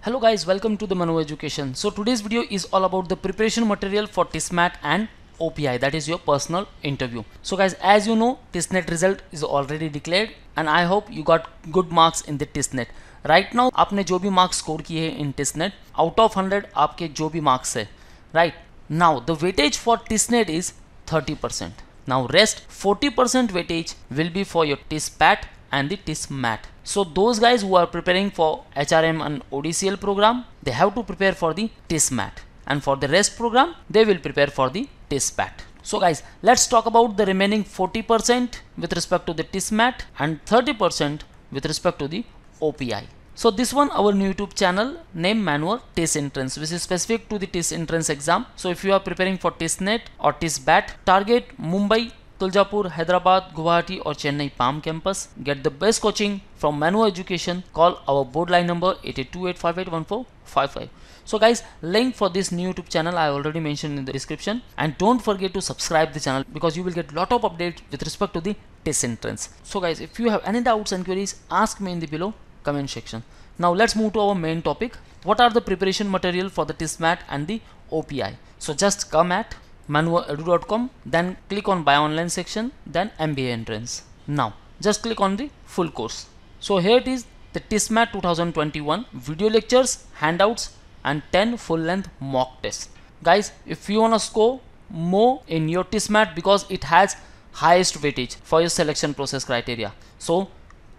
Hello guys, welcome to the Manu Education. So today's video is all about the preparation material for TISMAT and OPI, that is your personal interview. So guys, as you know, TISNET result is already declared and I hope you got good marks in the TISNET. Right now आपने जो भी marks score किए हैं in TISNET, out of 100 आपके जो भी marks है, right? Now the weightage for TISNET is 30%. Now rest 40% weightage will be for your TISPAT and the TISMAT. So those guys who are preparing for HRM and ODCL program, they have to prepare for the TISMAT, and for the rest program they will prepare for the TISPAT. So guys, let's talk about the remaining 40% with respect to the TISMAT and 30% with respect to the OPI. So this one our new YouTube channel named Manu TIS Entrance, which is specific to the TIS Entrance exam. So if you are preparing for TISNET or TISBAT, target Mumbai, Tuljapur, Hyderabad, Guwahati or Chennai PAM campus. Get the best coaching from Manu Education. Call our board line number 8828581455. So guys, link for this new YouTube channel I already mentioned in the description, and don't forget to subscribe the channel because you will get lot of updates with respect to the TIS Entrance. So guys, if you have any doubts and queries, ask me in the below comment section. Now let's move to our main topic. What are the preparation material for the TISMAT and the OPI? So just come at manuedu.com, then click on buy online section, then MBA entrance. Now just click on the full course. So here it is, the TISMAT 2021 video lectures, handouts and 10 full length mock tests. Guys, if you wanna score more in your TISMAT because it has highest weightage for your selection process criteria, so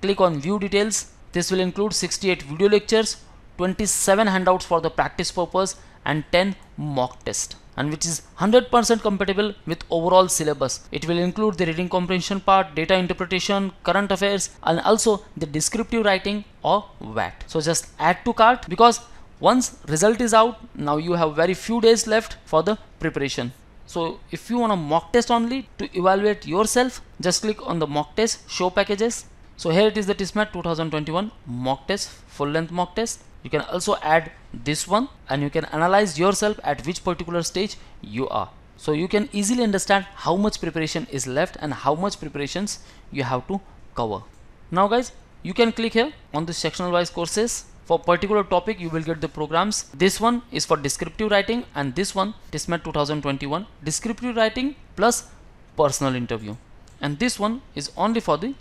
click on view details. This will include 68 video lectures, 27 handouts for the practice purpose and 10 mock tests, and which is 100% compatible with overall syllabus. It will include the reading comprehension part, data interpretation, current affairs and also the descriptive writing or VAT. So just add to cart, because once result is out, now you have very few days left for the preparation. So if you want a mock test only to evaluate yourself, just click on the mock test, show packages. So here it is, the TISMAT 2021 mock test, full length mock test. You can also add this one and you can analyze yourself at which particular stage you are. So you can easily understand how much preparation is left and how much preparations you have to cover. Now guys, you can click here on the sectional wise courses. For particular topic you will get the programs. This one is for descriptive writing and this one TISMAT 2021 descriptive writing plus personal interview, and this one is only for the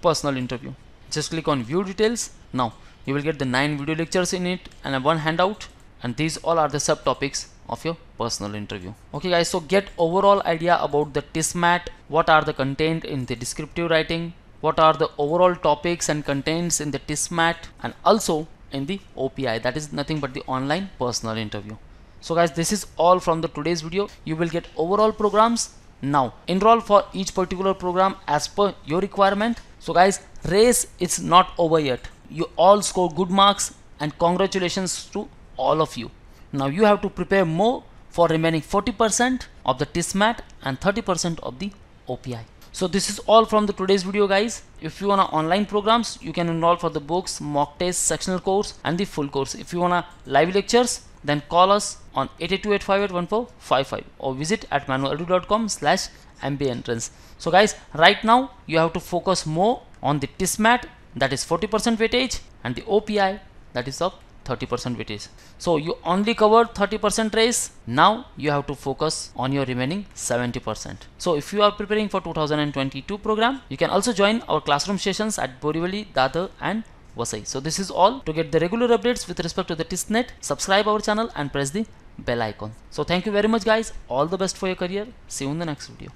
personal interview. Just click on view details. Now you will get the 9 video lectures in it and 1 handout, and these all are the subtopics of your personal interview. Okay guys, so get overall idea about the TISMAT, what are the content in the descriptive writing, what are the overall topics and contents in the TISMAT, and also in the OPI, that is nothing but the online personal interview. So guys, this is all from the today's video. You will get overall programs. Now enroll for each particular program as per your requirement. So guys, race is not over yet. You all score good marks and congratulations to all of you. Now you have to prepare more for remaining 40% of the TISMAT and 30% of the OPI. So this is all from the today's video guys. If you wanna online programs, you can enroll for the books, mock test, sectional course and the full course. If you wanna live lectures, then call us on 8828581455 or visit at manuedu.com/MBA entrance. So guys, right now you have to focus more on the TISMAT, that is 40% weightage, and the OPI, that is of 30% weightage. So you only covered 30% race. Now you have to focus on your remaining 70%. So if you are preparing for 2022 program, you can also join our classroom sessions at Borivali, Dadar and Vasai. So this is all. To get the regular updates with respect to the TISNET, subscribe our channel and press the bell icon. So thank you very much guys. All the best for your career. See you in the next video.